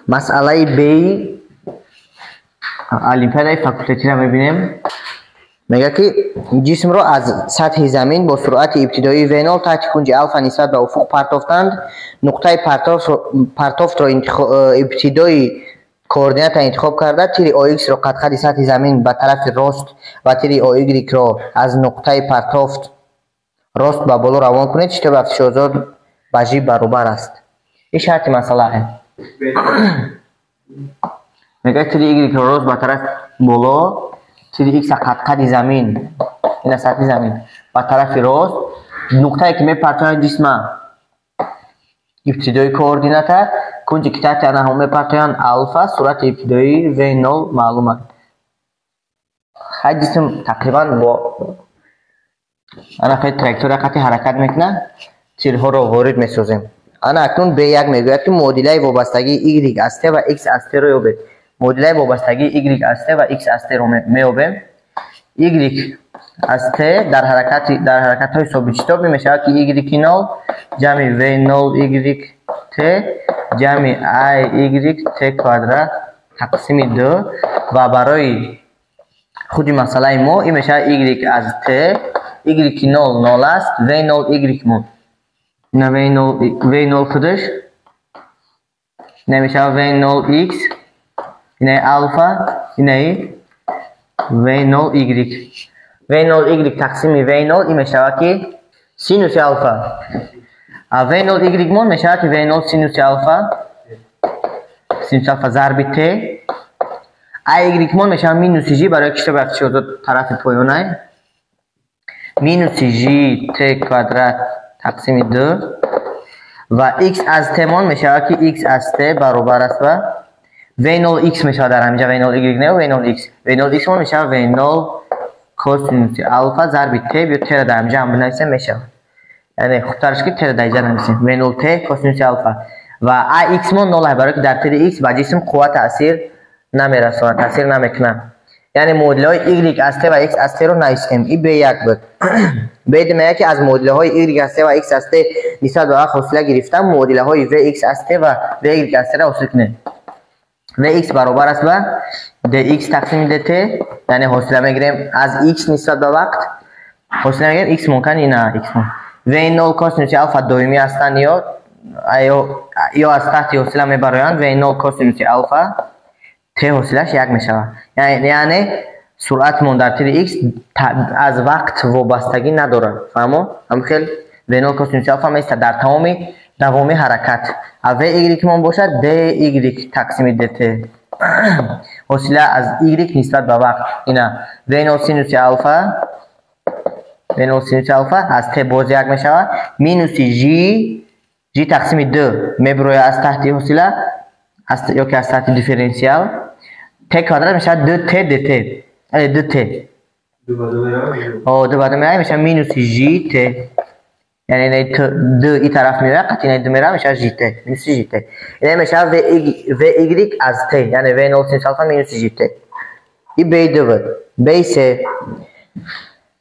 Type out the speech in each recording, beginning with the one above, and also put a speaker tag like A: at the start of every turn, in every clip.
A: مسئله B المپیادهای فاکولتیتی را میبینیم. میگه که جسم را از سطح زمین با سرعت ابتدایی V0 تحت کنج الفا نسبت به افق پرتافتند. نقطه پرتافت را ابتدایی کوردینات انتخاب کرده. تیر OX را قد سطح زمین به طرف راست و تیر OY را از نقطه پرتافت راست به بالا روان کنید. چطور به فشارزاد به G برابر است. این شرط مسئله ہے. میگه تیر Y را راست به طرف بالا، تیر X قد زمین، این سطح زمین به طرف راست، نقطه که میپرتاند جسم ابتدایی کوردینات، کنجی که تحت آن هم میپرتاند الفا، سرعت ابتدایی V0 معلوم است. خیلی جسم تقریبا با انا خیلی تراکتور قطعی حرکت میکنه، تیرها را وارد میسازیم. انا اکنون B1 میگوید که معادله وابستگی Y از T و X از T را یابید. معادله وابستگی Y از T و X از T را میابیم. Y از T در حرکت های ثابت شتاب میشه که Y0 جمع V0 Y T جمع I Y T کوادرات تقسیم 2 و برای خود مسئله ما این میشه Y از T Y0 0 است V0 Y مون V0 خودش نمیشه V0 X اینه الفا اینه V0 Y V0 Y تقسیم V0 این میشه که سینوس الفا V0 Y مون میشه که V0 سینوس الفا ضرب T I Y مون میشه مینوس G برای کشته به فشارزاد طرف پایانه مینوس G T کوادرات تقسیم 2 و X از T مون میشه که X از T برابر است و V0 X میشه در همینجا V0 Y نه V0 X V0 X مون میشه V0 کوسینوس الفا ضرب T بیا T را در همینجا هم بنویسیم میشه یعنی خودترش که T را در اینجا نویسیم V0 T کوسینوس الفا و I X مون 0 برای که در تیر X با جسم قوت تاثیر نمیرسونه تاثیر نمیکنه یعنی معادله های Y از T و X از T رو نوشتیم. این B1 بود. بعد میگه که از معادله های Y از T و X از T نسبت به فاصله گرفتم معادله های Vx از T و Vy از T را حاصل کنیم. Vx برابر است به dx تقسیم dt یعنی حاصله میگیریم از x نسبت به وقت حاصله میگیریم x ممکن نه x ممکن V0 کوسینوس الفا دائمی هستند یا از تحت حاصله میبرند V0 کوسینوس الفا T حاصلش 1 میشود یعنی سرعت من در تیر x از وقت وابستگی نداره فهمو هم خیلی V0 کوسینوس الفا میشه در تمام دوام حرکت و Y من باشد dy تقسیم dt حاصله از Y نسبت به وقت اینا V0 سینوس الفا از T باز 1 میشود مینوس G تقسیم 2 میبروید از تحت حاصله یا که از تحت دیفرنسیال T کوادرات میشه 2T dt 2T دو بعد میشه مینوس GT یعنی دو این طرف میره قطعی دو میره میشه GT مینوس GT این میشه VY از T یعنی V0 سینوس الفا مینوس GT این B2 بود B3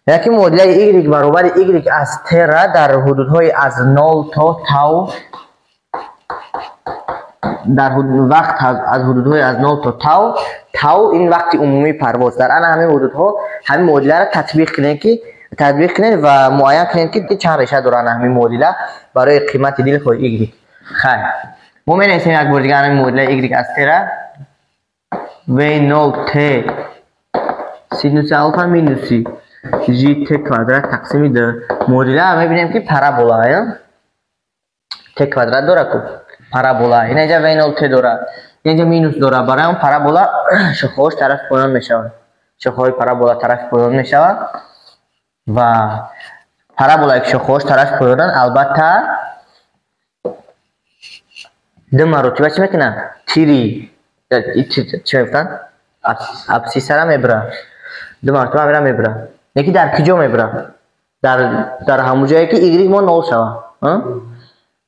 A: یکی معادله Y برابر Y از T را در حدودهای از 0 تا تاو در وقت از حدودهای از 0 تا تاو این وقت عمومی پرواز در آن همه حدودها همین معادله را تطبیق کنید و معین کنید که چند ریشه دارن همین معادله برای قیمت دیل خود Y. خیلی ما می‌نویسیم یک بار دیگه همین معادله Y از T را V0 T سینوس الفا مینوس GT کوادرات تقسیم 2 معادله هم می‌بینیم که پارابولا T کوادرات داره که پارابولا اینجا V0 T داره اینجا مینوس داره برای اون پارابولا شاخه‌اش طرف پایان میشود شاخه‌های پارابولا طرف پایان میشود و پارابولا یک شاخه‌اش طرف پایانن البته دو مرتبه چی میکنه تیری چی میگفتن ابسیس را میبره دو مرتبه میره میبره یکی در کجا میبره در همون جایی که Y ما 0 شود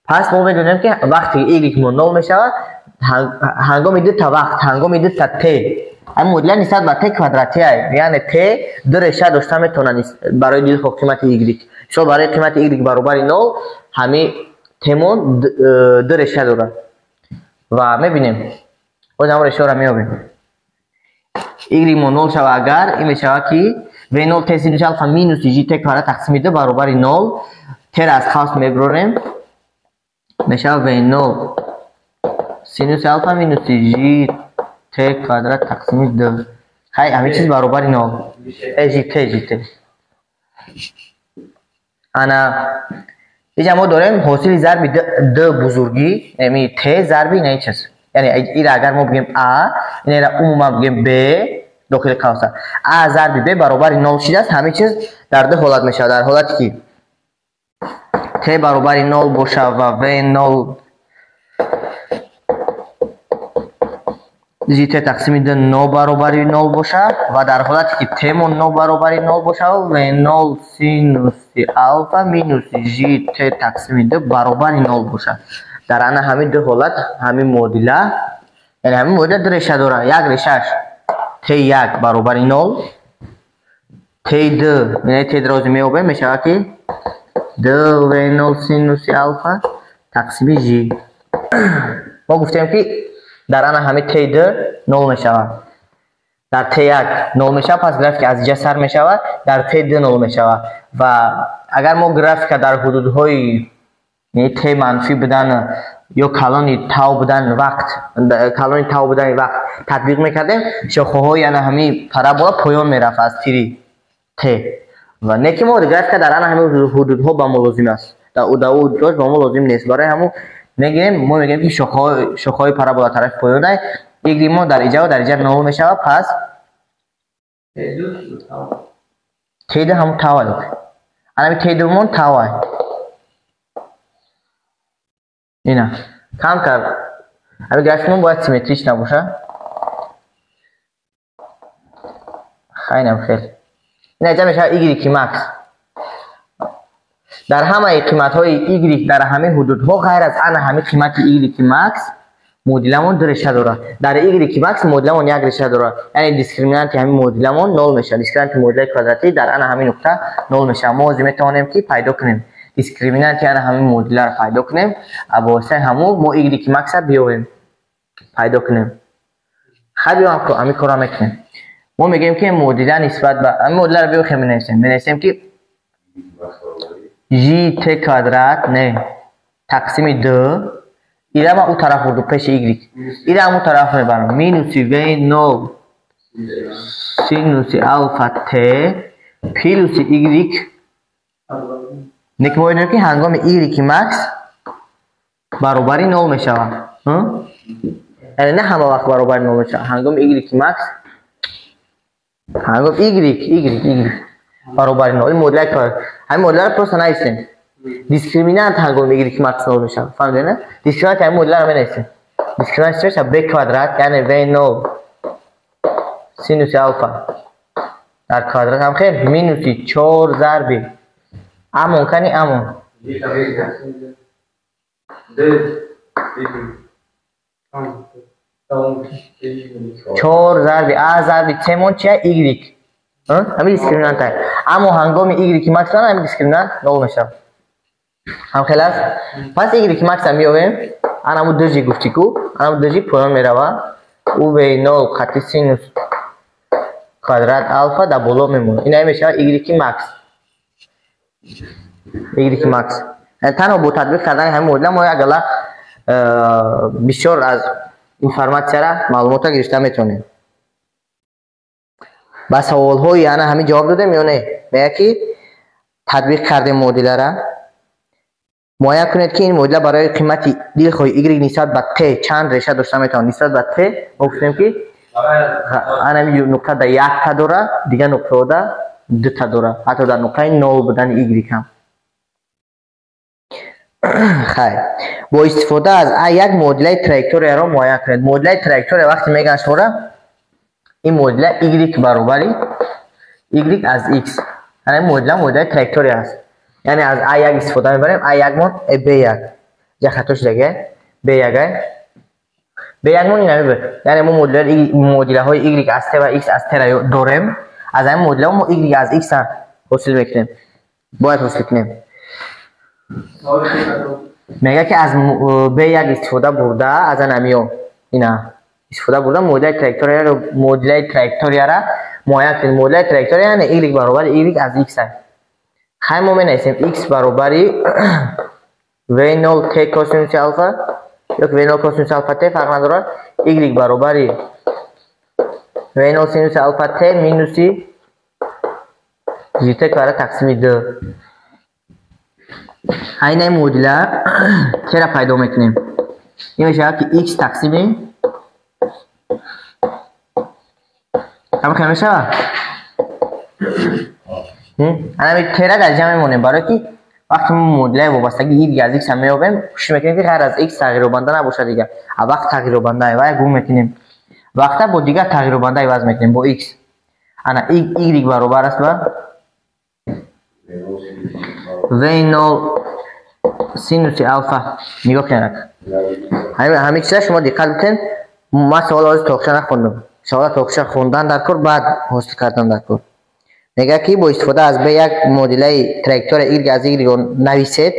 A: پس ما میدونیم که وقتی Y ما 0 میشود هنگامی دو تا وقت هنگامی دو تا T این معادله نسبت به T کوادراتی است یعنی T دو ریشه داشته میتونه برای دیل خود قیمت Y شما برای قیمت Y برابر 0 همین T مون دو ریشه داره و میبینیم باز هم رشته را میابیم y ما 0 شود اگر این میشود که v0 ت سینوس الفا مینوس g ت کاره تقسیم 2 برابر 0 ت را از خواست میبریم میشود v0 سینوس الفا مینوس g ت کادرات تقسیم 2 خیلی همه چیز برابر 0 g ت انا اینجا ما داریم حاصل ضرب د بزرگی یعنی ت ضرب این چیز یعنی این اگر ما بگیم ا این را عموما بگیم ب داخل قوس ا ضرب ب برابر 0 شده است همه چیز در دو حالت میشه در حالتی که ت برابر 0 باشه و و 0 جی ت تقسیم 2 9 برابر 0 باشه و در حالتی که ت ما 9 برابر 0 باشه و 0 سینوس الفا مینوس جی ت تقسیم 2 برابر 0 باشه در آن همین دو حالت همین مدل یعنی همین مدل دو ریشه داره یک ریشهش ت 1 برابر 0 ت 2 یعنی ت دراز میوبه میشه که 2 و 0 سینوس الفا تقسیم جی ما گفتیم که در آن همه ت 2 0 میشود در ت 1 0 میشه پس گرافیک از اینجا سر میشود در ت 2 0 میشود و اگر ما گرافیک در حدودهای یعنی ت منفی بودن یا کلان تاو بودن وقت تطبیق میکردیم شاخه های یعنی همین پارابولا پایان میرفت از تیری ت و نه که ما گرافیک در آن همین حدودها با ما لازم است در حدودها با ما لازم نیست برای همون میگیم ما میگیم که شاخه های پارابولا طرف پایانه یک ما در اینجا و در اینجا 0 میشود پس ت 2 هم تاو است انا ت 2 مون تاو است اینا کم کرد اما گرافیکمون باید سیمتریش نباشه خیلی نبخیر این اینجا میشه ایگریکی مکس در همه قیمت های ایگریک در همه حدودها غیر از آن همه قیمت ایگریکی مکس مدلمون دو ریشه داره در ایگریکی مکس مدلمون یک ریشه داره یعنی دیسکریمینانت همین مدلمون 0 میشه دیسکریمینانت مدل کوادراتی در آن همین نقطه 0 میشه ما میتونیم که پیدا کنیم دیسکریمینانت یعنی همین مدل رو پیدا کنیم واسه همون ما ایگریکی مکس رو بیاوریم پیدا کنیم خیلی همین کارا میکنیم ما میگیم که مدل نسبت به همین مدل رو بیاوریم می‌نویسیم که جی ت کوادرات نه تقسیم 2 اینا ما اون طرف رو پیش ایگریک اینا همون طرف میبرم مینوس و 0 سینوس الفا ت پلوس ایگریک نکه باید که هنگام ایگریکی مکس برابر 0 میشود یعنی نه همه وقت برابر 0 میشود هنگام ایگریکی مکس هنگام ایگریک برابر 0 این مدل کار همین مدل رو پروست نایستیم دیسکریمینانت هنگام ایگریکی مکس 0 میشود فهمیدین نه دیسکریمینانت همین مدل رو نایستیم دیسکریمینانت چیه ب کوادرات یعنی و 0 سینوس الفا در کوادرات هم خیلی مینوس 4 ضرب امون کنی امون 4 ضرب ا ضرب ت مون چیه ایگریک همین دیسکریمینانت ہے اما هنگام ایگریکی مکس همین دیسکریمینانت 0 میشه هم خلاص پس ایگریکی مکس هم میاوریم انا همون 2 جی گفتی کو انا همون 2 جی پایان میروه او و 0 خط سینوس کوادرات الفا در بالا میمونه این میشه ایگریکی مکس ایگریکی مکس تنها با تطبیق کردن همین مدل ما اگلا بسیار از اینفورماسیون را معلومات را گرفته میتونیم با سوال های یعنی همین جواب دادیم یا نه میگه که تطبیق کردیم مدل را معاینه کنید که این مدل برای قیمت دلخواه ایگریک نسبت به ت چند ریشه داشته میتونه نسبت به ت گفتیم که انا همین نقطه در 1 تا داره دیگه نقطه در 2 تا داره حتی در نقطه 0 بودن ایگریک هم خیر با استفاده از یک مدل تراکتوری را معاینه کنید مدل تراکتوری وقتی میگن شما این مدل ایگریک برابر ایگریک از x یعنی مدل تراکتوری است یعنی از a1 استفاده میبریم a1 مون b1 جا خطوش دیگه b1 b1 مون این نمیبره یعنی ما مدل های ایگریک از ت و x از ت را داریم از این مدل ما ایگریک از x حاصل میکنیم باید حاصل کنیم میگه که از b1 استفاده برده از نمیو اینا استفاده بردم معادله تراکتوریا را معاینه کنیم. معادله تراکتوریا یعنی y برابر y از x است. خیلی ما می‌نویسیم x برابر v0 t کوسینوس آلفا یا v0 کوسینوس آلفا t فرق نداره. y برابر v0 سینوس آلفا t مینوس gt کاره تقسیم 2. این معادله چرا پیدا میکنیم؟ این میشه که x تقسیم کم خیلی میشه همین تیره در جمع مونیم برای که وقتی ما معادله وابستگی دیگه از x هم میابیم خوش میکنیم که غیر از x تغییر بنده نباشه دیگه. وقت تغییر بنده و گم میکنیم وقتا با دیگه تغییر بنده عوض میکنیم با x. انا y برابر است با v0 سینوس آلفا. نگاه کنید همین چیزا شما دقت بکنید. ما سوال از توکشه نخوندم. سوال توکشه خوندن در کار بعد حاصل کردن در کار. میگه که با استفاده از به یک معادله تراکتور y از y نویسید.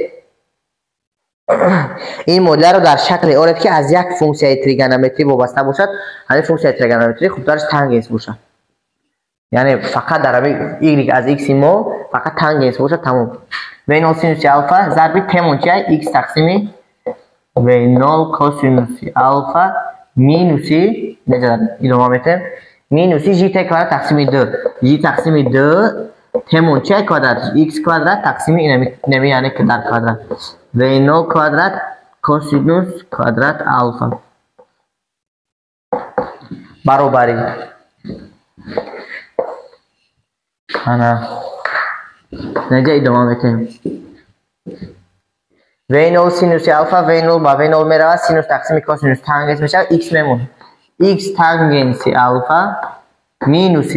A: این معادله رو در شکل آورد که از یک فونکسیون تریگونومتری وابسته باشد. همین فونکسیون تریگونومتری خوب دارش تانگنس باشه. یعنی فقط در y از x ما فقط تانگنس باشه تمام. v0 سینوس آلفا ضرب t منچه x تقسیم v0 کوسینوس آلفا مینوس ادامه میتیم مینوس gt کارت تقسیم 2 g تقسیم 2 t منچه کوادرات x کوادرات تقسیم اینمی یعنی که در کوادرات v0 کوادرات کوسینوس کوادرات آلفا برابری انا نجا ادامه میتیم v0 سینوس آلفا v0 با v0 میره سینوس تقسیم کوسینوس تانگنس میشه x میمونه x تانگنس آلفا مینوس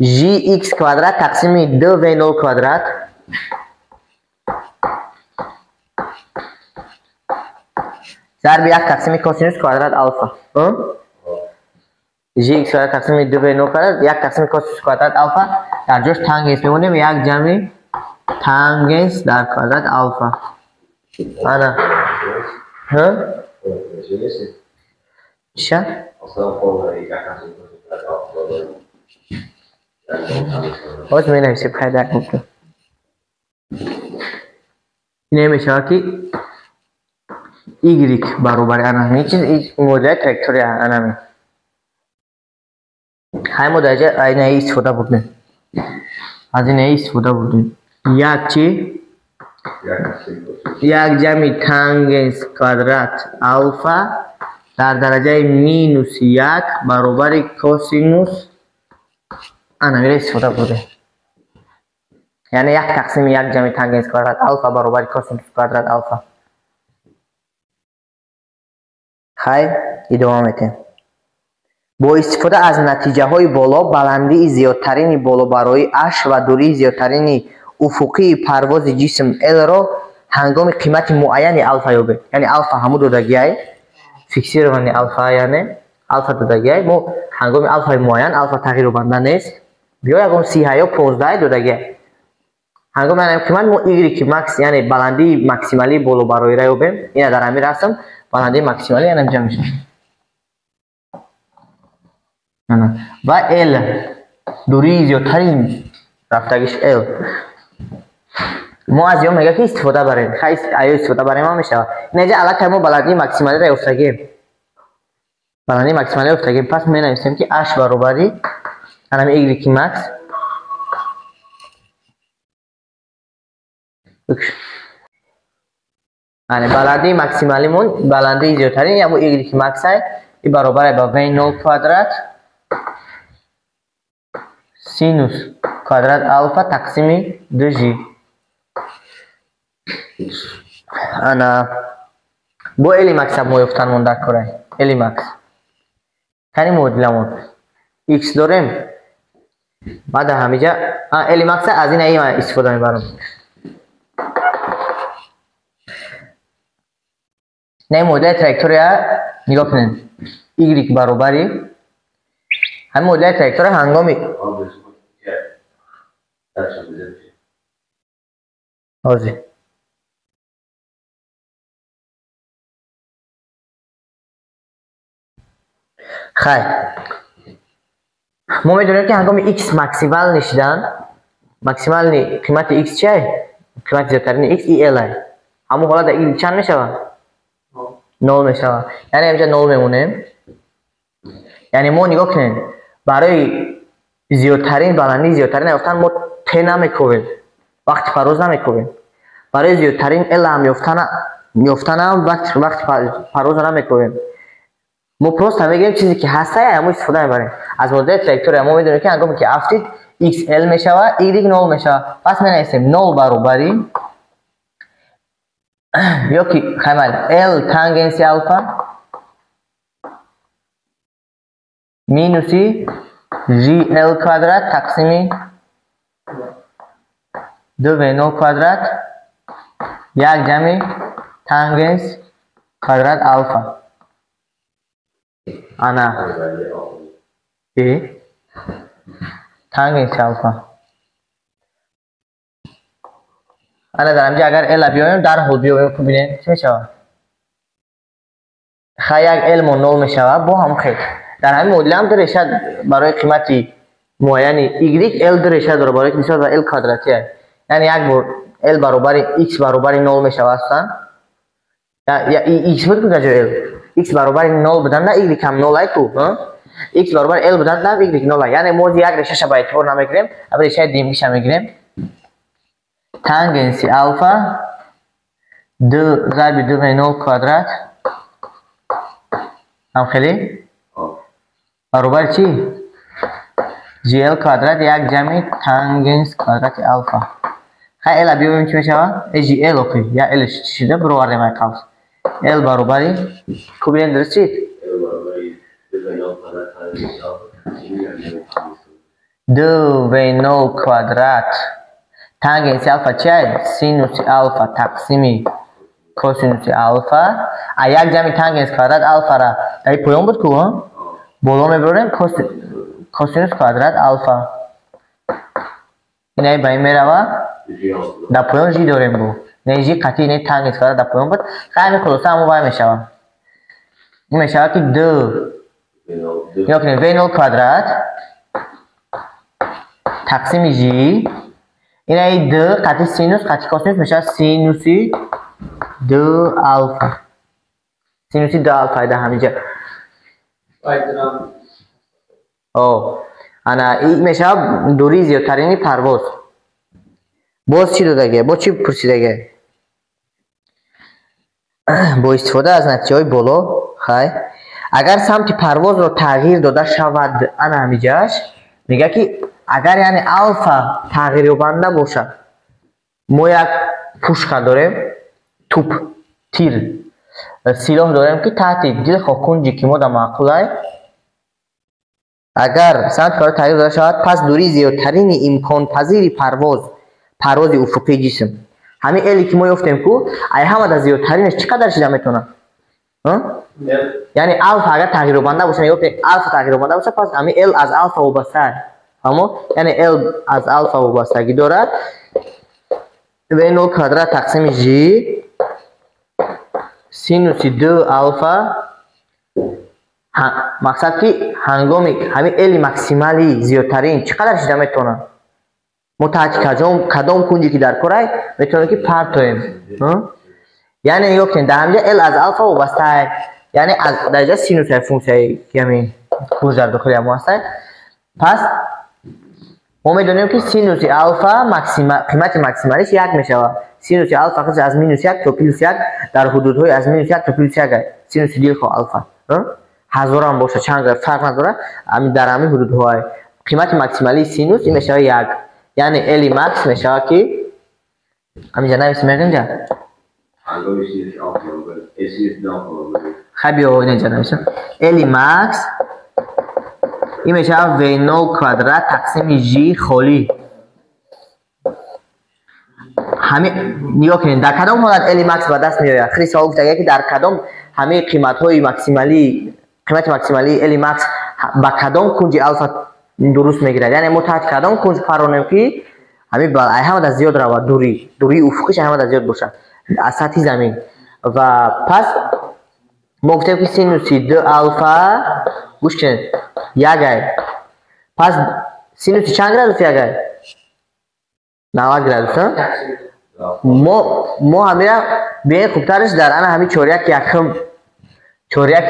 A: gx کوادرات تقسیم 2 v0 کوادرات ضرب 1 تقسیم کوسینوس کوادرات آلفا gx کوادرات تقسیم 2 v0 کوادرات 1 تقسیم کوسینوس کوادرات آلفا در جاش تانگنس میمونه و یک جمع تانگنس در کوادرات آلفا. انا ها چه باز می نویسیم خیلی در گفتم اینه میشه که y برابر انمی چیز معادله تراکتوری انمی های ما درجه اینه استفاده بودیم از اینه استفاده بودیم یک چی یک جمع تانگنس کوادرات آلفا در درجه مینوس 1 برابر کوسینوس انمی استفاده بودیم یعنی 1 تقسیم 1 جمع تانگنس کوادرات آلفا برابر کوسینوس کوادرات آلفا. خیلی ادامه میتیم با استفاده از نتیجه های بالا بلندی زیادترین بالا برای اش و دوری زیادترین افقی پرواز جسم L را هنگام قیمت معین الفا یابید. یعنی الفا همون دودگیه فیکسیر ونی الفا یعنی الفا دودگیه ما هنگام الفا معین الفا تغییر بنده نیست بیا یکم 30 یا 15 دودگیه هنگام قیمت ما y ماکس یعنی بلندی ماکسیمالی بالا برای را یابیم. اینا در همین رسم بلندی ماکسیمالی یعنی انجام میشه و L دوری زیادترین رفتگیش L ما از یوم میگه که استفاده بریم خیلی آیا استفاده بریم ما میشه اینجا علاقه ما بلندی ماکسیمالی را افتگیم بلندی ماکسیمالی افتگیم پس می نویسیم که اش برابری انمی y ماکس یعنی بلندی ماکسیمالی مون بلندی زیادترین یا مو y ماکس های این برابر با v0 کوادرات سینوس کوادرات آلفا تقسیم 2g انا با الی ماکس هم یافتن من در کره الی ماکس کنی معادلمون x داریم بعد همینجا الی ماکس از این ای استفاده میبرم نه معادله تراکتوریا نگاه کنید y برابری هم معادله تراکتور هنگامی آزی خیر ما میدونیم که هنگام x ماکسیمال نشیدن ماکسیمال قیمت x چیه؟ قیمت زیادترین x ال است. همون حالا این چند میشه؟ 0 میشه. یعنی اینجا 0 میمونه. یعنی ما نگاه کنیم برای زیادترین بلندی زیادترین یافتن ما ت نمیکنیم وقتی پرواز نمیکنیم. برای زیادترین ال هم یافتن هم وقتی پرواز نمیکنیم. ما پروست هم میگیم چیزی که هسته همون استفاده میبریم. از مدل تراکتور ما میدونیم که هنگامی که افتید x ال میشه و y 0 میشه. پس مینویسیم 0 برابری یا که خیلی ال تانگنسی الفا مینوسی جی ال کوادرات تقسیمی 2 و 0 کوادرات یک جمع تانگنس کوادرات الفا. انا ای تانگنس الفا. انا در اینجا اگر ال بیایم در حال بیایم ببینیم چی میشه. خیلی یک ال من 0 میشه با هم خیلی در همین مدل هم داره شد برای قیمتی معینی y ال داره شد داره برای نسبت به ال کوادراتی است. یعنی یک بار ال برابر x برابر 0 میشه هستن یا x بود که ال x برابر 0 بدن نه y کم 0 است کو x برابر ال بدن نه y 0 یعنی ما یک رشته به اعتبار نمیگیریم اما رشته دیمیش میگیریم. تانگنسی الفا 2 ضرب 2 و 0 کوادرات هم خیلی برابر چی؟ جی ال کوادرات یک جمع تانگنس کوادرات الفا. خیلی ال بیایم چی میشه؟ جی ال اوکی یا ال شده برابر نمیکنه. ال برابری کو بیان درست چی؟ دو و 0 کوادرات تانگنس الفا چیه؟ سینوس الفا تقسیمی کوسینوس الفا یک جمع تانگنس کوادرات الفا را در این پایان بود که بالا میبریم کوسینوس کوادرات الفا اینه باید میروه در پایان جی داریم بو نه جی قطعی نه تانگنس کوادرات در پایان بود خیلی خلاصه همون باید میشوه. این میشوه که 2 یا کنیم و 0 کوادرات تقسیم جی اینه 2 قطعی سینوس قطعی کوسینوس میشه سینوسی 2 الفا. سینوسی 2 الفا در همینجا انا این میشه دوری زیادترین پرواز. باز چی دادگه؟ با چی پرسیدگه؟ با استفاده از نتیجه های بالا خیلی اگر سمت پرواز رو تغییر داده شود انا همینجاش میگه که اگر یعنی الفا تغییر یابنده باشه ما یک پوشخه داریم توپ تیر سلاح داریم که تحت دل کنجی که ما در معقوله اگر سمت پرواز تغییر داده شود پس دوری زیادترین امکان پذیر پرواز افقی جسم همین الی که ما یافتیم که ای همه در زیادترینش چقدر شده میتونه یعنی الفا اگر تغییر یابنده باشه یا الفا تغییر یابنده باشه پس همین ال از الفا وابسته اما یعنی ال از الفا وابستگی دارد و 0 کوادرات تقسیم جی سینوس 2 الفا مقصد که هنگامی همین ال ماکسیمالی زیادترین چقدر شده میتونه متحد کدام کنجی که در کره میتونه که پرتویم یعنی نگاه کنید در همینجا ال از الفا وابسته یعنی از درجه سینوس فونکسیون که همین کنج در داخلی هم هست. پس ما میدونیم که سینوس الفا قیمت ماکسیمالیش 1 میشه. سینوس الفا فقط از -1 تا +1 در حدودهای از -1 تا +1 سینوس دیلخو الفا هزار هم باشه چند فرق نداره همین در همین حدودهای قیمت ماکسیمالی سینوس این میشه 1 یعنی ال ماکس میشه که همینجا نمیشه اینجا خیلی اینجا نمیشه ال ماکس این میشه و 0 کوادرات تقسیم جی خالی. همین نگاه کنید در کدام حالت ال ماکس به دست میاد. خیلی سوال گفته که در کدام همه قیمت های ماکسیمالی قیمت ماکسیمالی ال ماکس با کدام کنج الفا درست میگیرد یعنی ما تحت کدام کنج پرونیم که همین با همه از زیاد رو دوری افقیش همه از زیاد باشه از سطح زمین و پس ما گفتیم که سینوسی 2 الفا گوش کنید یگه. پس سینوسی چند گرادوس یگه؟ 90 گرادوس. ما همین به خوبترش در آن همین چوریک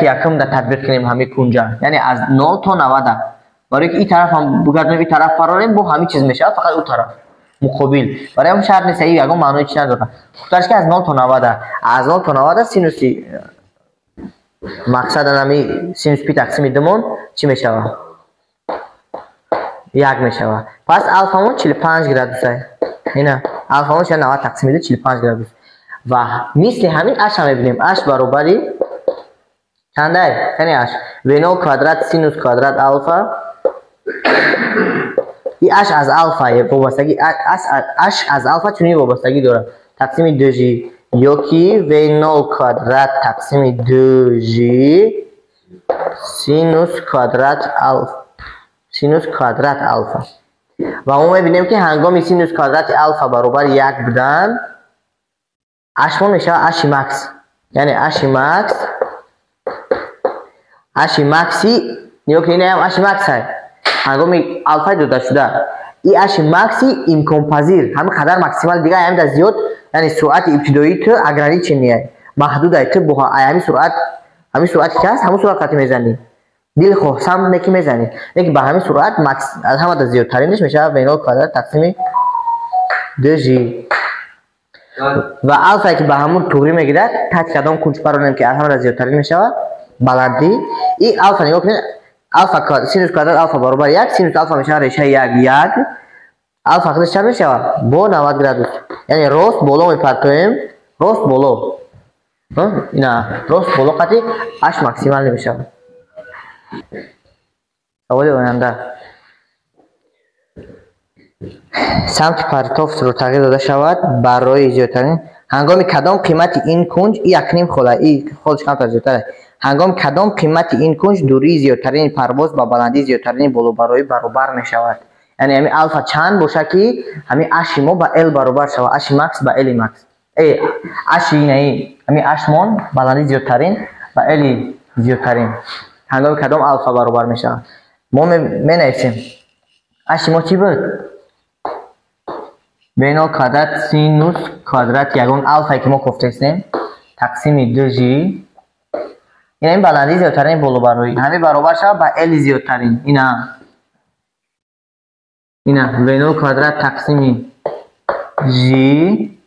A: یکم در تطبیق کنیم همین کنجا، یعنی از 0 تا 90. برای که این طرف هم بگردیم این طرف فراریم با همین چیز میشه، فقط اون طرف مقابل. برای هم شرط نیست این یگم معنی چی نداره. خوبترش که از 0 تا 90 از 0 تا 90 سینوسی مقصد همین سینوس پی تقسیم دومون چی میشه؟ 1 میشه. پس الفامون 45 گرادوسه. اینا الفامون 90 تقسیم 2 45 گرادوس. و مثل همین اش هم میبینیم. اش برابری چنده؟ یعنی اش و0 کوادرات سینوس کوادرات الفا. این اش از الفا وابستگی اش از الفا چونی وابستگی داره. تقسیم 2 جی یکی و0 کوادرات تقسیم 2 جی سینوس کوادرات الفا. و ما میبینیم که هنگامی سینوس کوادرات الفا برابر 1 بودن اشمون میشه اشی مکس، یعنی اشی مکسی نیو که اینه هم اشی مکس های هنگامی الفا داده شده. این اشی مکسی امکان پذیر همه قدر مکسیمال دیگه هم در زیاد، یعنی سرعت ابتدایی تو اگرانی چنیه محدود های تو با همین سرعتی که هست همون سرعت قطعی میزنی دیل خواه سم نکی میزنی، لیکن با همین سرعت مکس از همه در زیادترینش میشه و0 کوادرات تقسیم 2 جی. و الفا که به همون توری میگیره تحت کدام کنج پرونیم که از همه در زیادترین میشه بلندی. این الفا نگاه کنید الفا سینوس کوادرات الفا برابر 1 سینوس الفا میشه ریشه 1 الفا خودش چند میشه با 90 گرادوس، یعنی راست بالا میپرتویم راست بالا اینا راست بالا قطعی اش مکسیمال نمیشه. سوال آینده سمت پرتافت رو تغییر داده شود برای زیادترین هنگام کدام قیمت این کنج یک خلا این خودش کم زیادتره. هنگام کدام قیمت این کنج دوری زیادترین پرواز با بلندی زیادترین بالا برای برابر می شود، یعنی همین الفا چند باشه که همین اش ما با ال برابر شود، اش مکس با ال مکس اش نه همین اش مون بلندی زیادترین با ال زیادترین هنگام کدام الفا برابر می شود. ما می نویسیم اش ما چی بود؟ و0 کوادرات سینوس کوادرات یگان الفا که ما گفته استیم تقسیم 2 جی این بلندی زیادترین بالا برای همین برابر شود با ال زیادترین اینا و0 کوادرات تقسیم جی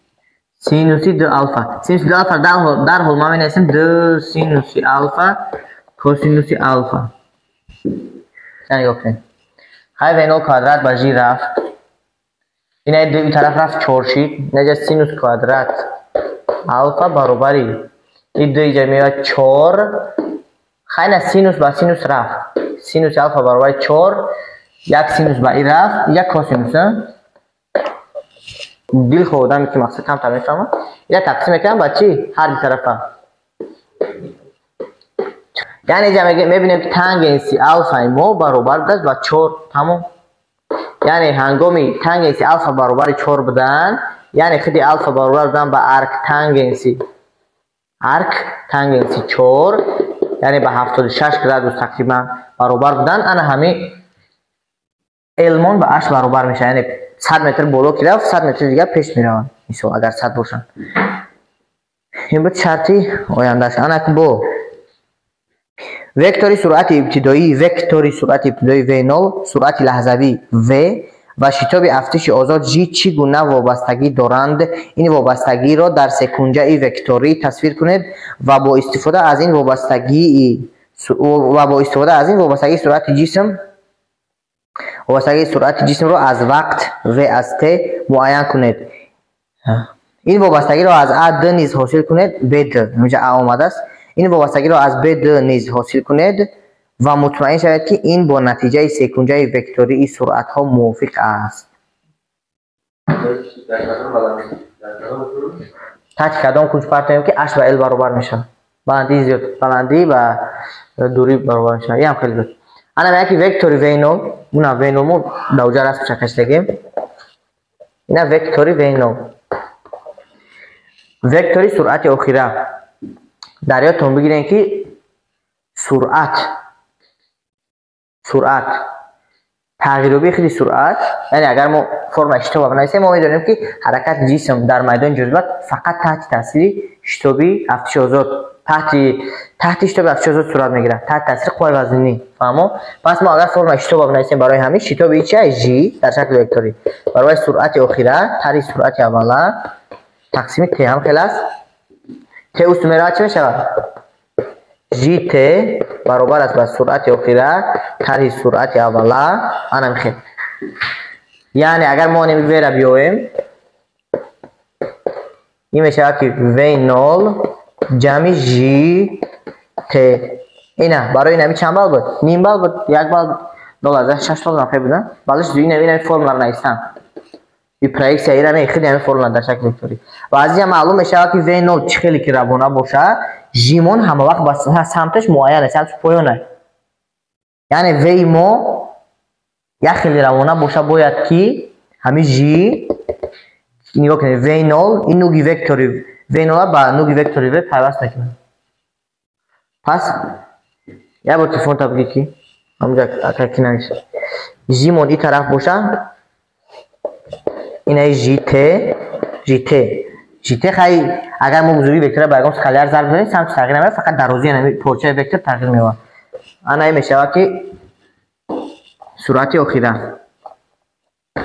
A: سینوسی 2 الفا. سینوسی 2 الفا در حال ما می نویسیم 2 سینوسی الفا کوسینوسی الفا. نگاه کنید های و0 کوادرات با جی رفت این دو طرف رفت 4 شید نجا سینوس کوادرات الفا برابری این دو اینجا میاد 4 خیلی سینوس با سینوس رفت سینوس الفا برابر 4 یک سینوس با این رفت یک کوسینوس دیل خودم که مقصد کم تر میفهمم یا تقسیم کنم با چی؟ هر دو طرف یعنی اینجا میبینیم که تانگنسی الفا ما برابر بود با 4 تمام، یعنی هنگامی تانگنسی الفا برابر 4 بودن یعنی خیلی الفا برابر بودن با ارک تانگنسی 4 یعنی به 76 گرادوس تقریبا برابر بودن. انا همین المون با اش برابر میشه، یعنی 100 متر بالا که رفت 100 متر دیگه پیش میروند میشه اگر 100 باشن. این بود شرطی آیندهش. انا که با وکتوری سرعت ابتدایی v0 سرعت لحظوی v و شتاب افتش آزاد g چگونه وابستگی دارند؟ این وابستگی را در سکنجه وکتوری تصویر کنید و با استفاده از این وابستگی سرعت جسم را از وقت و از t معین کنید. این وابستگی را از a2 نیز حاصل کنید b2 اینجا a آمده است. این وابستگی را از b2 نیز حاصل کنید و مطمئن شوید که این با نتیجه سکنجه وکتوری سرعت ها موافق است. تحت کدام کنج پرتیم که اش و ال برابر میشه، بلندی و دوری برابر میشه. این هم خیلی بود. انا میگه وکتوری v0 مو دوجه راست چکش دیگه اینا وکتوری v0 وکتوری سرعت اخیره در یادتون بگیرین که سرعت تغییرابی خیلی سرعت، یعنی اگر ما فرم اشتباه بنویسیم ما میدونیم که حرکت جسم در میدان جاذبه فقط تحت تاثیر شتابی افزایش آزاد تحت شتاب افزایش آزاد صورت میگیره، تحت تاثیر قوه وزنی. فهمو؟ پس ما اگر فرم اشتباه بنویسیم برای همین شتاب چیه؟ جی در شکل وکتوری برای سرعت اخیره تری سرعت اوله تقسیم ت هم کلاس ت استمرار چه میشه؟ جی ت برابر است با سرعت اخیره تری سرعت اوله. انا میخوام یعنی اگر ما نمیبره بیایم این میشه که وی نول جمع جی ت. اینه برای نمی چند بال بود؟ نیم بال بود؟ یک بال بود؟ 6 بال نفعه بودن؟ بالش دوی نمی فرمول را نیستن این پرایکس ایران نه خیلی همین فرمول در شکل وکتوری و از این معلوم میشه که وی نول چه خیلی که روانه باشه ژیمون همه وقت با سمتش معین است، سمتش پایانه. یعنی وی ما یک خیلی روانه باشه باید که همین جی نگاه کنید وی نول این نوعی وکتوری وی نول با نوعی وکتوری و پیوست میکنه. پس یا با تلفن تا بگی که همونجا اگر که نمیشه ژیمون این طرف باشه اینه جی ت خیلی اگر ما بزرگی وکتور برگم سکالر ضرب بزنیم سمت تغییر نمیده فقط درازی یعنی پارچه وکتور تغییر میده. انا این میشه که سرعت اخیره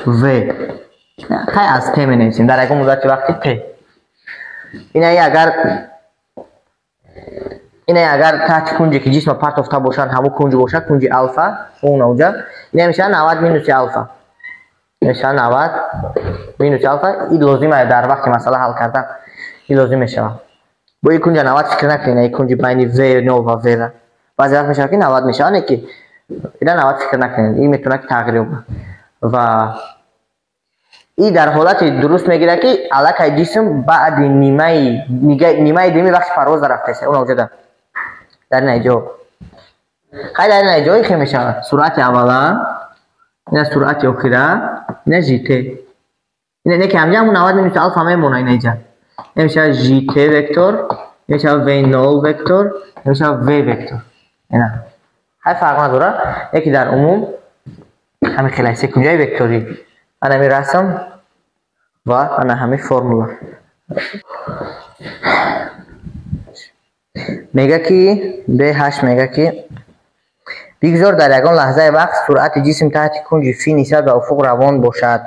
A: و خیلی از ت می نویسیم در اگر مدت وقتی ت. اینه اگر تحت کنجی که جسم پرت افته باشن همون کنج باشه کنج الفا اون اوجا اینه میشه 90 مینوس الفا میشه 90 مینوس الفا. این لازمه در وقت مسئله حل کردن این لازم میشه. با این کنج 90 فکر نکنید این کنج بین و 9 و و بعضی وقت میشه که 90 میشه نه که اینا 90 فکر نکنید این میتونه که تغییر بکنه و این در حالت درست میگیره که علاقه جسم بعد نیمه دیمی وقت پرواز رفته است اون اوجا در اینجا خیلی در اینجا خیلی میشه سرعت اوله این سرعت اخیره این جی ت اینه که همجا همون 90 مینوس الفا میمونه اینجا میشه جی ت وکتور میشه وی نول وکتور میشه وی وکتور. اینا خیلی فرق نداره یکی در عموم همین خیلی سکونجای وکتوری انا می رسم و انا همین فرمولا میگه که B8 میگه که بگذار در یگان لحظه وقت سرعت جسم تحت کنج فی نسبت به افق روان باشد.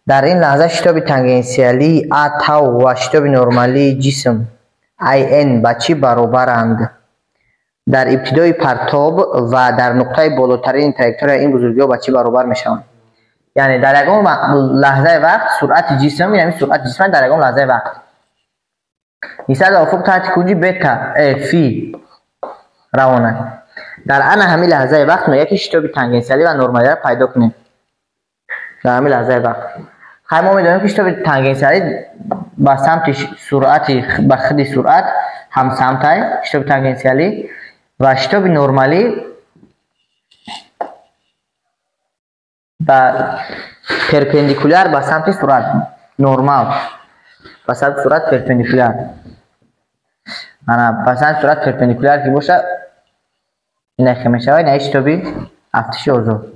A: در این لحظه شتاب تانگنسیالی A تاو و شتاب نرمالی جسم IN به چی برابرند؟ در ابتدای پرتاب و در نقطه بالاترین تراکتوری این بزرگی ها به چی برابر میشوند؟ یعنی در یگان لحظه وقت سرعت جسم یعنی سرعت جسم در یگان لحظه وقت نسبت به افق تحت کنجی بتا فی روانه. در ان همین لحظه وقت ما یکی شتاب تانگنسیالی و نرمالی را پیدا کنیم. در همین لحظه وقت خیلی ما میدونیم که شتاب تانگنسیالی با سمت سرعت با خود سرعت هم سمت شتاب تانگنسیالی و شتاب نرمالی با پرپندیکولار با سمت سرعت نرمال با سمت سرعت پرپندیکولار انا با سمت سرعت پرپندیکولار که باشه این که میشه این شتابی افزایش آزاد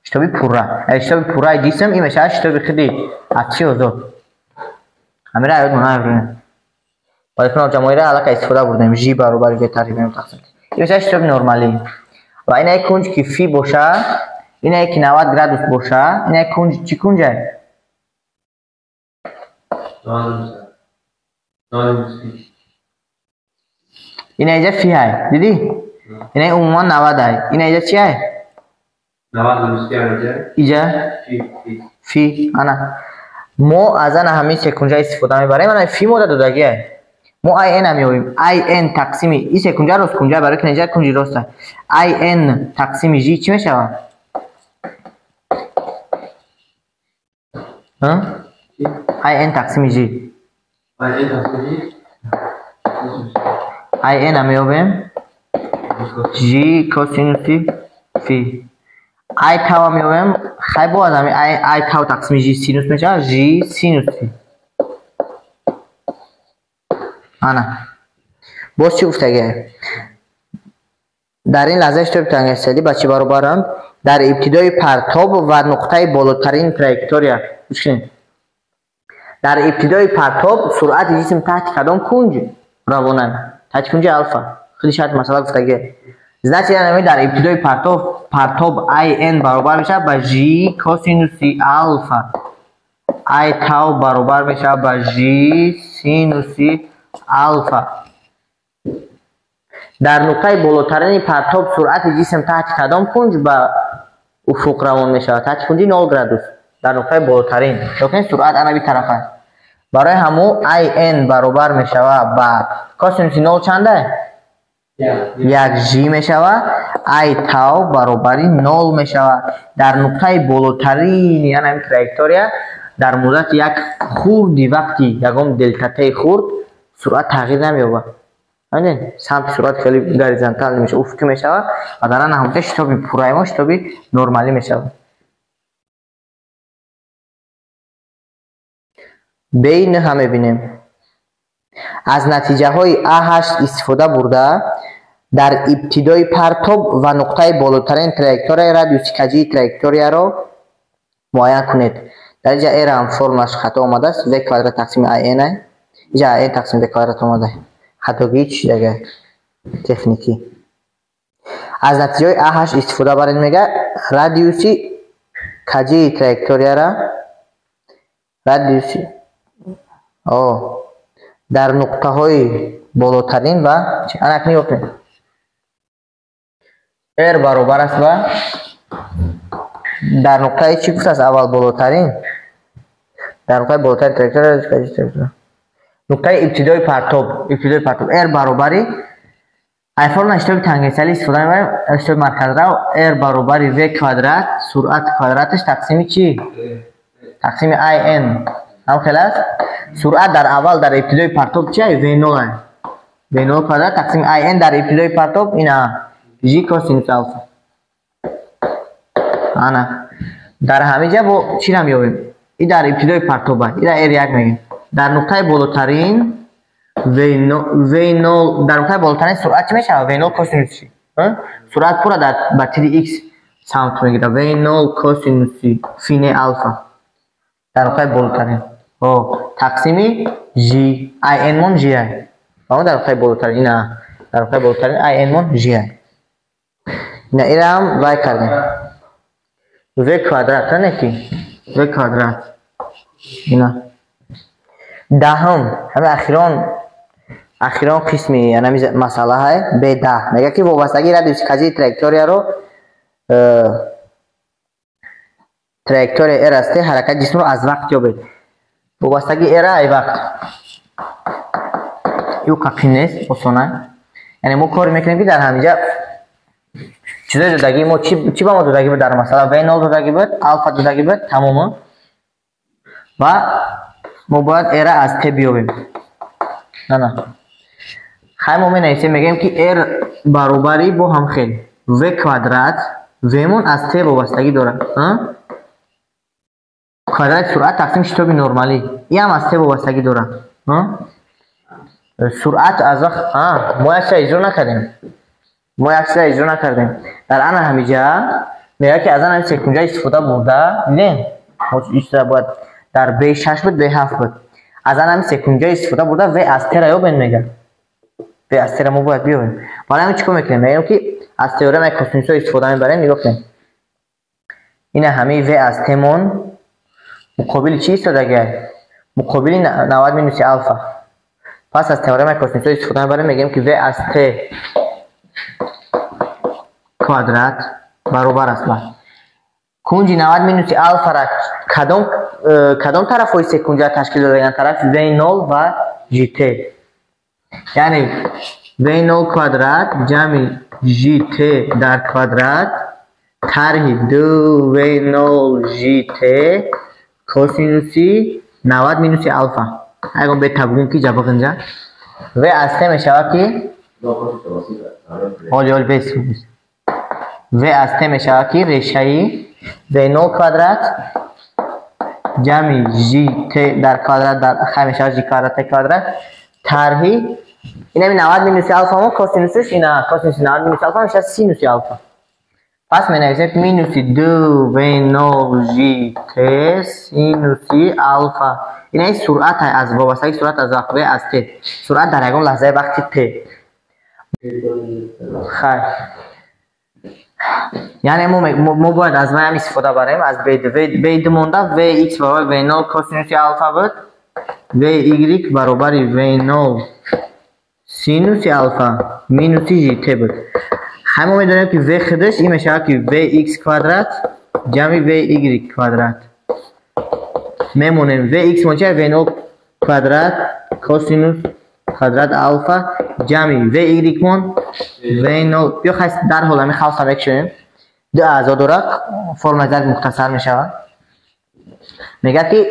A: شتابی پوره جسم این میشه شتابی خیلی افزایش آزاد همین را یاد منو باید کنم جمعی را علاقه استفاده بردیم جی برابر و تقریبا تقسیم این میشه شتاب نرمالی و این یک کنج که فی باشه این یک 90 گرادوس باشه این یک کنج چی کنجه؟ این اینجا فی های دیدی؟ این عموما 90 های این اینجا چی های؟
B: 90
A: اینجا فی انا ما از ان همین سکونجه استفاده میبریم انا فی مورد دادگی های ما آی ان هم میویم آی ان تقسیم این سکونجه راست کنجه برای که اینجا کنجی راسته آی ان تقسیم جی چی میشه؟ آی ان تقسیم جی آی ان هم میویم جی کوسینوس فی آی تاو هم میویم خیلی باز همین آی تاو تقسیم جی سینوس میشه جی سینوس فی انا باز چی گفتگه؟ در این لحظه اشتباه تنگستلی با چی برابرند؟ در ابتدای پرتاب و نقطه بالاترین تراکتوریا. بشکنید در ابتدای پرتاب سرعت جسم تحت کدام کنج روانه؟ تحت کنج الفا. خیلی شاید مثلا گفتگه значит یعنی در ابتدای پرتاب in برابر میشه با g کوسینوسی الفا. I تاو برابر میشه با g سینوسی الفا. در نقطه بالاترین پرتاب سرعت جسم تحت کدام کنج با افق روان میشه؟ تحت کنج 0 گرادوس. در نقطه بالاترین لیکن سرعت انبی طرفه. برای همو in برابر میشه با کوسینوس 0 چنده؟ 1g میشه. I تاو برابری 0 میشه. در نقطه بالاترین یعنی تراکتوریا در مدت یک خوردی وقتی یکم دلتا تی خورد سرعت تغییر نمییابه. همین سمت سرعت خیلی گریزانتال میشه، افقی میشه و در آن هم شتابی پرایما شتابی نرمالی میشه. بین همه بینیم از نتیجه های A8 استفاده برده در ابتدای پرتاب و نقطه بالاترین تراکتوریا رادیوس کجی تراکتوریا را معاین کنید. در اینجا ای را هم فرمش خطا آمده است. v کوادرات تقسیم in ہے. اینجا in تقسیم v کوادرات آمده. خطاگی چی دیگه تکنیکی. از نتیجه A8 استفاده برید میگه رادیوسی کجی تراکتوریا را رادیوسی در نقطه های بالاترین و انکنی بکنید. r برابر است با در نقطه چی گفت است؟ اول بالاترین در نقطه بالاترین تراکتوریا نقطه ابتدای پرتاب r برابری ای فرم اشتباه تنگستلی استفاده میبریم. اشتباه مرکز رو r برابری v کوادرات سرعت کوادراتش تقسیم چی؟ تقسیم in هم خلاص. سرعت در اول در ابتدای پرتاب چی ہے؟ v0 v0 کوادرات تقسیم in در ابتدای پرتاب اینا g کوسینوس الفا. انا در همه جا با چی نمیابیم؟ این در ابتدای پرتاب این در r1 میگیم. در نقطه بالاترین v0 در نقطه بالاترین سرعت چی میشه؟ v0 کوسینوس چی؟ سرعت پورا در باتری x سمت میگیره. v0 کوسینوس فین الفا در نقطه بالاترین تقسیمی g in مون g ہے. اما در نقطه بالاترین اینا در نقطه بالاترین in مون g ہے. اینا اینا هم وای کردیم v کوادرات نه کی v کوادرات اینا دهم همه اخیران قسمی یعنی مسئله های B10 میگه که وابستگی رادیوس کجی تراکتوریا رو تراکتوریا r است حرکت جسم رو از وقت یابید. وابستگی r ای وقت یو کافی نیست آسانه. یعنی ما کار میکنیم که در همینجا چیزای دادگی ما چی با ما دادگی بود در مثلا v0 دادگی بود الفا دادگی بود تماما و ما باید r از t بیابیم. نه خیلی ما نویسیم میگیم که r برابری با هم خیلی v کوادرات v مون از t وابستگی داره. کوادرات سرعت تقسیم شتابی نرمالی این هم از t وابستگی داره. سرعت از وقت ما یک چیز اجرا نکردیم. در آن همینجا میگه که از آن سکنجا استفاده برده دیدین ایستا باید در B6 بود B7 بود. از آن سکنجا استفاده برده و از t را یابین میگه و از t را ما باید بیابیم. حالا همین چیکار میکنیم؟ میگیم که از تئورم کوسینوس استفاده میبریم. نگاه کنیم این همه و از t مون مقابل چی است دیگه؟ مقابل 90 مینوس الفا. پس از تئورم کوسینوس استفاده میبریم میگیم که و از t کوادرات برابر است با کنج 90 مینوس الفا را کدام طرف های سکنجا تشکیل دادن؟ طرف v0 و gt یعنی v0 کوادرات جمع gt در کوادرات طرح 2 v0 gt کوسینوسی 90 مینوس الفا. اگر به تبگون کی جواب اینجا و از t میشه که حال بیس و از t میشه که ریشه v0 کوادرات جمع gt در کوادرات در همیشه g کوادرات طرح این همی 90 مینوس الفا ما کوسینوسش اینا کوسینوس 90 مینوس الفا میشه سینوس الفا. پس می نویسیم مینوس 2 و 0 جی ت سینوسی الفا. این سرعت از وابستگی سرعت از وقت از ت، سرعت در یگان لحظه وقتی ت. خیر یعنی ما باید از ما هم استفاده بریم از بید مونده و ایکس برابر و 0 کوسینوس الفا بود و ایگریک برابر و 0 سینوس الفا مینوس جی ت بود. همه میدونیم که و خودش این میشه که و ایکس کوادرات جمع و ایگریک کوادرات میمونیم و ایکس منچه و 0 کوادرات کوسینوس کوادرات الفا جمع و ایگریک مون و 0. بیا خواست در حال همی خواست هم اکشنیم دو اعضا داره فرم زد مختصر میشه. میگه که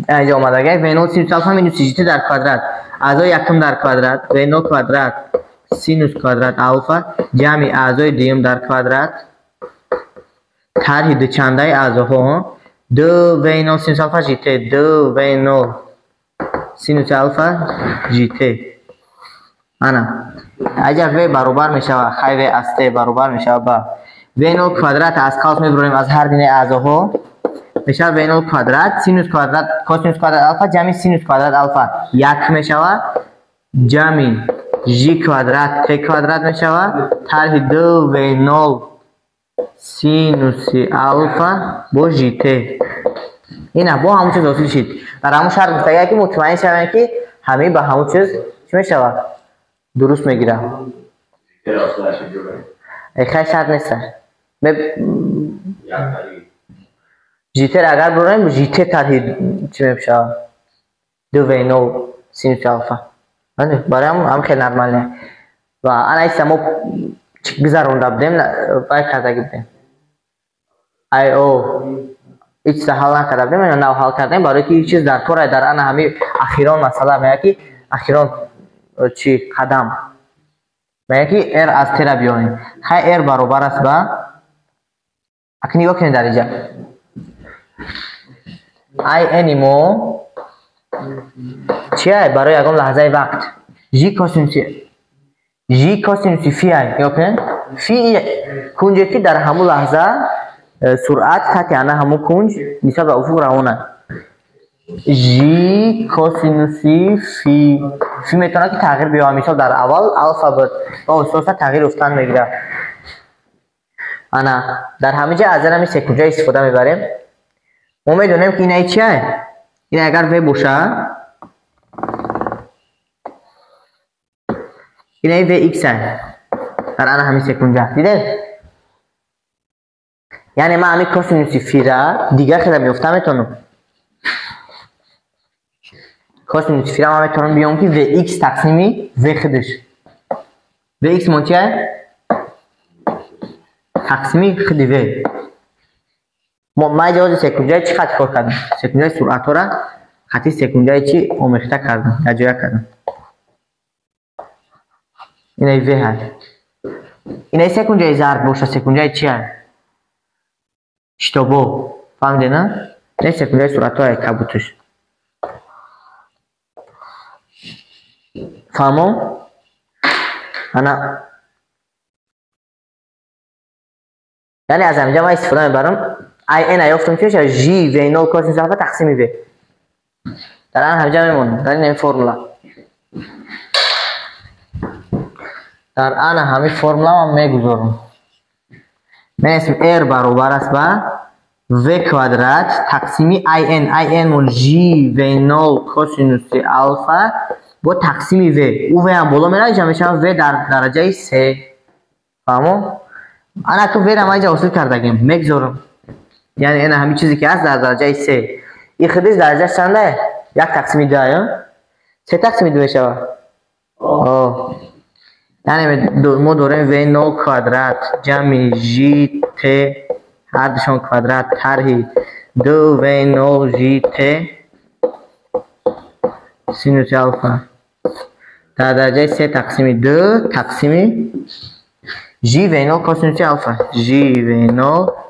A: اینجا اومده گه و 0 سینوس الفا مینوس جی ت در کوادرات اعضای یکم در کوادرات و 0 کوادرات سینوس کوادرات الفا جمع اعضای دوم در کوادرات طرح دو چنده اعضاها 2 و 0 سینوس الفا جی ت 2 و 0 سینوس الفا جی ت. انا اگر و برابر میشه خیلی از ت برابر میشه با و 0 کوادرات از قاس میبریم از هر دینه اعضاها میشه و 0 کوادرات سینوس کوادرات کوسینوس کوادرات الفا جمع سینوس کوادرات الفا یک میشه جمع جی کوادرات ت کوادرات میشه طرح 2 و 0 سینوسی الفا با جی ت. اینا با همون چیز حاصل شد. در همون شرط گفتگی که مطمئن شوند که همه با همون چیز چی میشه درست میگیره. خیلی شرط نیست. جی ت اگر بریم جی ت طرح چی میشه 2 و 0 سینوس الفا برای هم خیلی نرماله و انا ایسا ما گذرونده بدیم باید کرده بدیم ای او ایچ حال نکرده بدیم یا نو حال کردیم برای که یک چیز در طوره در انا همی اخیران مسئله میگه که اخیران چی قدم میگه که ایر از تیره بیانیم خیلی ایر برابر است با اکنی با کنی درجه ای انیمو چیه برای یکم لحظه وقت جی کوسینوسی فی ای یا کن فی کنجی که در همون لحظه سرعت خطی انا همون کنج نسبت به افق روانه جی کوسینوسی فی میتونه که تغییر بیاره. مثال در اول الفا بود با اساسا تغییر افتان میگیره. انا در همه جا از این سکونجا استفاده میبریم. ما میدونیم که این چیه این اگر و باشه این و ایکس هست در آن همین سکونجا دیده یعنی من همین کوسینوسی فی را دیگر خیلی میفتم میتونم کوسینوسی فی را من میتونم بیام که و ایکس تقسیمی و خودش و ایکس من چیه تقسیمی خودی و ما جواز سکونجای چی خط کار کردم سکونجای سرعت را خطی سکونجای چی اومخته کردم اجرا کردم. اینای وی هست اینای سکونجای ضرب باشه سکونجای چی هست اشتباه فهمیده نه این سکونجای سرعت های کبوتش فهمو انا یعنی از همینجا ما استفاده میبرم ای این ایافتم که جی و 0 کوسینوس الفا تقسیم وی در آن همینجا میمونه در این فرمولا در آن همین فرمولا ما میگذارم من اسم ایر برابر است با و کوادرات تقسیمی این مون جی و 0 کوسینوس الفا با تقسیمی و هم بالا میره جمع میشه و در درجه 3 فهمو انا تو و را ما اینجا حاصل کردگیم میگذارم یعنی این همین چیزی که هست در درجه 3 این خودش درجه چنده 1 تقسیم 2 یا 3 تقسیم 2 میشه یعنی ما داریم و 0 کوادرات جمع جی ت هر دوشون کوادرات طرح 2 و 0 جی ت سینوس الفا در درجه 3 تقسیم 2 تقسیم جی و 0 کوسینوس الفا جی و 0